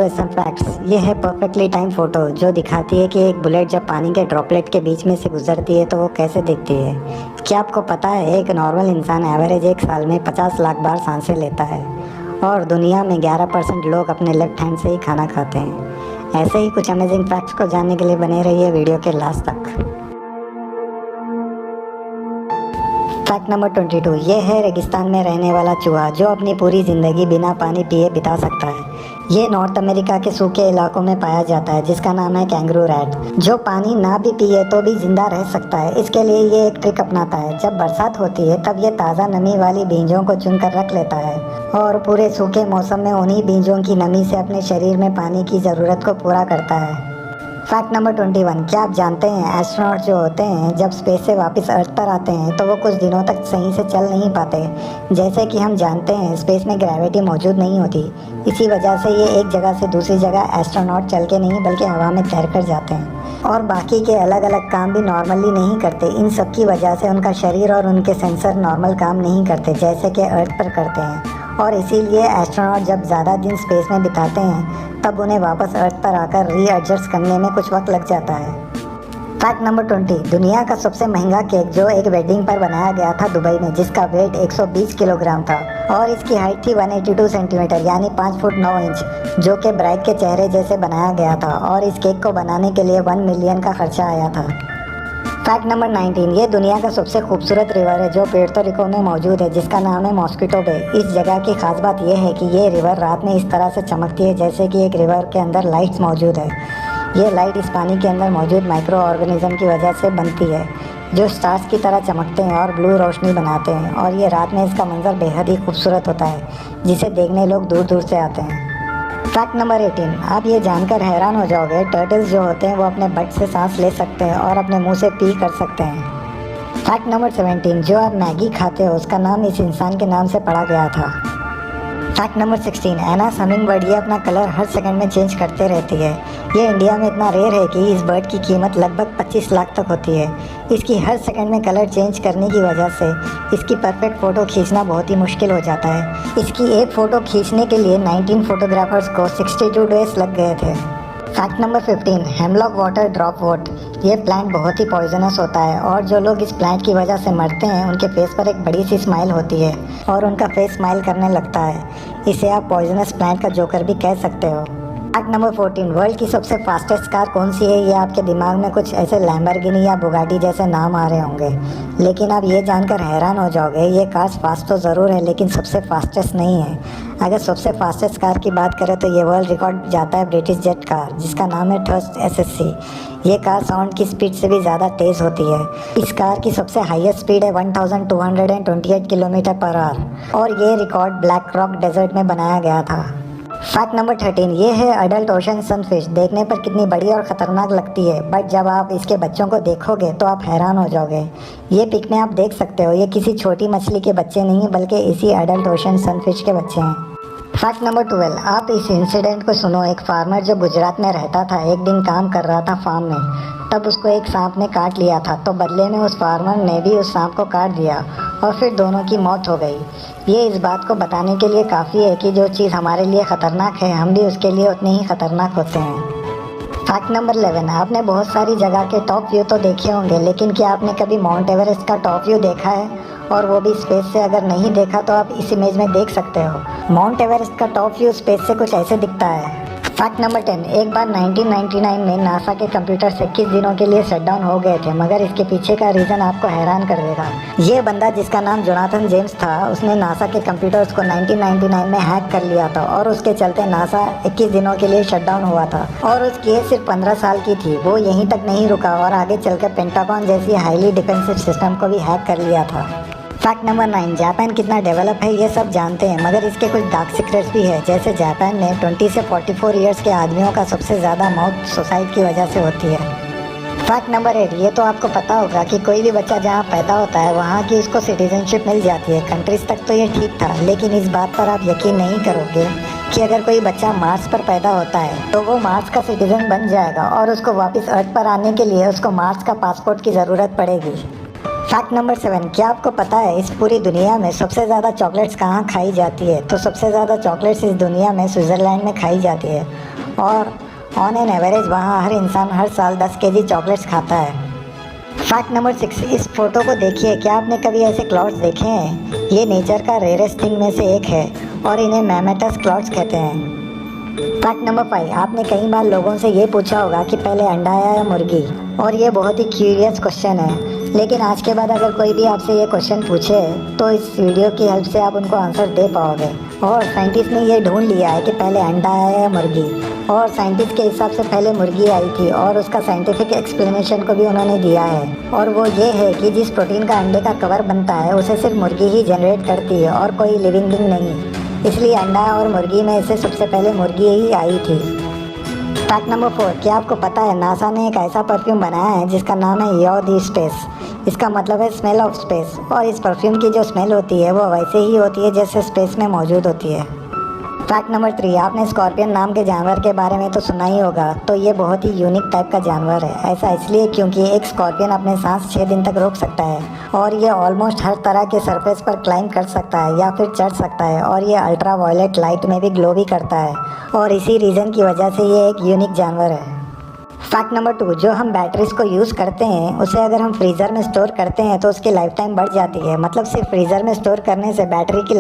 To SM facts. ये है perfectly time photo जो दिखाती है कि एक बुलेट जब पानी के ड्रॉपलेट के बीच में से गुजरती है तो वो कैसे दिखती है। क्या आपको पता है एक नॉर्मल इंसान एवरेज एक साल में 50 लाख बार सांसें लेता है और दुनिया में 11% लोग अपने लेफ्ट हैंड से ही खाना खाते हैं। ऐसे ही कुछ अमेजिंग फैक्ट्स को जानने के लिए बने रहिए वीडियो के लास्ट तक। फैक्ट नंबर 22, ये है रेगिस्तान में रहने वाला चूहा जो अपनी पूरी ज़िंदगी बिना पानी पिए बिता सकता है। ये नॉर्थ अमेरिका के सूखे इलाकों में पाया जाता है जिसका नाम है कैंगरू रैट, जो पानी ना भी पिए तो भी जिंदा रह सकता है। इसके लिए ये एक ट्रिक अपनाता है। जब बरसात होती है तब ये ताज़ा नमी वाली बीजों को चुनकर रख लेता है और पूरे सूखे मौसम में उन्हीं बीजों की नमी से अपने शरीर में पानी की ज़रूरत को पूरा करता है। फैक्ट नंबर 21, क्या आप जानते हैं एस्ट्रोनॉट जो होते हैं जब स्पेस से वापस अर्थ पर आते हैं तो वो कुछ दिनों तक सही से चल नहीं पाते। जैसे कि हम जानते हैं स्पेस में ग्रेविटी मौजूद नहीं होती, इसी वजह से ये एक जगह से दूसरी जगह एस्ट्रोनॉट चल के नहीं बल्कि हवा में तैर कर जाते हैं और बाकी के अलग अलग काम भी नॉर्मली नहीं करते। इन सब की वजह से उनका शरीर और उनके सेंसर नॉर्मल काम नहीं करते जैसे कि अर्थ पर करते हैं और इसीलिए एस्ट्रोनॉट जब ज़्यादा दिन स्पेस में बिताते हैं तब उन्हें वापस अर्थ पर आकर रीएडजस्ट करने में कुछ वक्त लग जाता है। फैक्ट नंबर 20, दुनिया का सबसे महंगा केक जो एक वेडिंग पर बनाया गया था दुबई में, जिसका वेट 120 किलोग्राम था और इसकी हाइट थी 182 सेंटीमीटर यानी 5 फुट 9 इंच, जो कि ब्राइड के चेहरे जैसे बनाया गया था और इस केक को बनाने के लिए 1 मिलियन का खर्चा आया था। फैक्ट नंबर 19, ये दुनिया का सबसे खूबसूरत रिवर है जो पुर्तो रिको में मौजूद है जिसका नाम है मॉस्किटो बे। इस जगह की खास बात यह है कि ये रिवर रात में इस तरह से चमकती है जैसे कि एक रिवर के अंदर लाइट्स मौजूद है। ये लाइट इस पानी के अंदर मौजूद माइक्रो ऑर्गेनिज्म की वजह से बनती है जो स्टार्स की तरह चमकते हैं और ब्लू रोशनी बनाते हैं और ये रात में इसका मंजर बेहद ही खूबसूरत होता है जिसे देखने लोग दूर दूर से आते हैं। फैक्ट नंबर 18, आप ये जानकर हैरान हो जाओगे टर्टल्स जो होते हैं वो अपने बट से सांस ले सकते हैं और अपने मुंह से पी कर सकते हैं। फैक्ट नंबर 17, जो आप मैगी खाते हो उसका नाम इस इंसान के नाम से पड़ा गया था। फैक्ट नंबर 16, एनास हमिंगबर्ड ये अपना कलर हर सेकंड में चेंज करते रहती है। ये इंडिया में इतना रेयर है कि इस बर्ड की कीमत लगभग 25 लाख तक होती है। इसकी हर सेकंड में कलर चेंज करने की वजह से इसकी परफेक्ट फ़ोटो खींचना बहुत ही मुश्किल हो जाता है। इसकी एक फ़ोटो खींचने के लिए 19 फोटोग्राफर्स को 62 डेज लग गए थे। फैक्ट नंबर 15, हेमलॉक वाटर ड्रॉपवोट ये प्लांट बहुत ही पॉइजनस होता है और जो लोग इस प्लांट की वजह से मरते हैं उनके फेस पर एक बड़ी सी स्माइल होती है और उनका फेस स्माइल करने लगता है। इसे आप पॉइजनस प्लांट का जोकर भी कह सकते हो। फैक्ट नंबर 14, वर्ल्ड की सबसे फास्टेस्ट कार कौन सी है? ये आपके दिमाग में कुछ ऐसे लैम्बोर्गिनी या बुगाटी जैसे नाम आ रहे होंगे, लेकिन आप ये जानकर हैरान हो जाओगे ये कार्स फास्ट तो ज़रूर है लेकिन सबसे फास्टेस्ट नहीं है। अगर सबसे फास्टेस्ट कार की बात करें तो ये वर्ल्ड रिकॉर्ड जाता है ब्रिटिश जेट कार जिसका नाम है थर्स्ट SSC। ये कार साउंड की स्पीड से भी ज़्यादा तेज़ होती है। इस कार की सबसे हाईएस्ट स्पीड है 1228 किलोमीटर पर आवर और ये रिकॉर्ड ब्लैक रॉक डेजर्ट में बनाया गया था। फैक्ट नंबर 13, ये है अडल्ट ओशन सनफिश। देखने पर कितनी बड़ी और ख़तरनाक लगती है बट जब आप इसके बच्चों को देखोगे तो आप हैरान हो जाओगे। ये पिक में आप देख सकते हो ये किसी छोटी मछली के बच्चे नहीं बल्कि इसी अडल्ट ओशन सनफिश के बच्चे हैं। फैक्ट नंबर 12, आप इस इंसिडेंट को सुनो। एक फार्मर जो गुजरात में रहता था एक दिन काम कर रहा था फार्म में, तब उसको एक सांप ने काट लिया था तो बदले में उस फार्मर ने भी उस सांप को काट दिया और फिर दोनों की मौत हो गई। ये इस बात को बताने के लिए काफ़ी है कि जो चीज़ हमारे लिए ख़तरनाक है हम भी उसके लिए उतने ही ख़तरनाक होते हैं। फैक्ट नंबर 11, आपने बहुत सारी जगह के टॉप व्यू तो देखे होंगे लेकिन क्या आपने कभी माउंट एवरेस्ट का टॉप व्यू देखा है? और वो भी स्पेस से? अगर नहीं देखा तो आप इस इमेज में देख सकते हो। माउंट एवरेस्ट का टॉप व्यू स्पेस से कुछ ऐसे दिखता है। फैक्ट नंबर 10, एक बार 1999 में नासा के कंप्यूटर 21 दिनों के लिए शटडाउन हो गए थे मगर इसके पीछे का रीज़न आपको हैरान कर देगा। ये बंदा जिसका नाम जोनाथन जेम्स था उसने नासा के कंप्यूटर्स को 1999 में हैक कर लिया था और उसके चलते नासा 21 दिनों के लिए शटडाउन हुआ था और उसकी एज सिर्फ 15 साल की थी। वो यहीं तक नहीं रुका और आगे चलकर पेंटागन जैसी हाईली डिफेंसिव सिस्टम को भी हैक कर लिया था। फैक्ट नंबर 9, जापान कितना डेवलप है ये सब जानते हैं मगर इसके कुछ डार्क सीक्रेट्स भी है। जैसे जापान में 20 से 44 ईयर्स के आदमियों का सबसे ज़्यादा मौत सुसाइड की वजह से होती है। फैक्ट नंबर 8, ये तो आपको पता होगा कि कोई भी बच्चा जहाँ पैदा होता है वहाँ की उसको सिटीजनशिप मिल जाती है। कंट्रीज तक तो ये ठीक था लेकिन इस बात पर आप यकीन नहीं करोगे कि अगर कोई बच्चा मार्स पर पैदा होता है तो वो मार्स का सिटीजन बन जाएगा और उसको वापस अर्थ पर आने के लिए उसको मार्स का पासपोर्ट की ज़रूरत पड़ेगी। फैक्ट नंबर 7, क्या आपको पता है इस पूरी दुनिया में सबसे ज़्यादा चॉकलेट्स कहाँ खाई जाती है? तो सबसे ज़्यादा चॉकलेट्स इस दुनिया में स्विट्ज़रलैंड में खाई जाती है और ऑन एन एवरेज वहाँ हर इंसान हर साल 10 केजी चॉकलेट्स खाता है। फैक्ट नंबर 6, इस फोटो को देखिए, क्या आपने कभी ऐसे क्लाउड्स देखे हैं? ये नेचर का रेयरेस्ट थिंग में से एक है और इन्हें मैमेटस क्लाउड्स कहते हैं। फैक्ट नंबर 5, आपने कई बार लोगों से ये पूछा होगा कि पहले अंडा आया या मुर्गी, और ये बहुत ही क्यूरियस क्वेश्चन है। लेकिन आज के बाद अगर कोई भी आपसे ये क्वेश्चन पूछे तो इस वीडियो की हेल्प से आप उनको आंसर दे पाओगे। और साइंटिस्ट ने ये ढूंढ लिया है कि पहले अंडा आया या मुर्गी, और साइंटिस्ट के हिसाब से पहले मुर्गी आई थी और उसका साइंटिफिक एक्सप्लेनेशन को भी उन्होंने दिया है, और वो ये है कि जिस प्रोटीन का अंडे का कवर बनता है उसे सिर्फ मुर्गी ही जनरेट करती है और कोई लिविंग थिंग नहीं, इसलिए अंडा और मुर्गी में से सबसे पहले मुर्गी ही आई थी। फैक्ट नंबर 4, क्या आपको पता है नासा ने एक ऐसा परफ्यूम बनाया है जिसका नाम है यो दी स्पेस। इसका मतलब है स्मेल ऑफ स्पेस, और इस परफ्यूम की जो स्मेल होती है वो वैसे ही होती है जैसे स्पेस में मौजूद होती है। फैक्ट नंबर 3, आपने स्कॉर्पियन नाम के जानवर के बारे में तो सुना ही होगा, तो ये बहुत ही यूनिक टाइप का जानवर है। ऐसा इसलिए क्योंकि एक स्कॉर्पियन अपने सांस 6 दिन तक रोक सकता है, और ये ऑलमोस्ट हर तरह के सरफेस पर क्लाइंब कर सकता है या फिर चढ़ सकता है, और ये अल्ट्रा वायलेट लाइट में भी ग्लो भी करता है, और इसी रीज़न की वजह से ये एक यूनिक जानवर है। फैक्ट नंबर 2, जो हम बैटरीज को यूज़ करते हैं उसे अगर हम फ्रीज़र में स्टोर करते हैं तो उसकी लाइफ टाइम बढ़ जाती है। मतलब सिर्फ फ्रीज़र में स्टोर करने से बैटरी की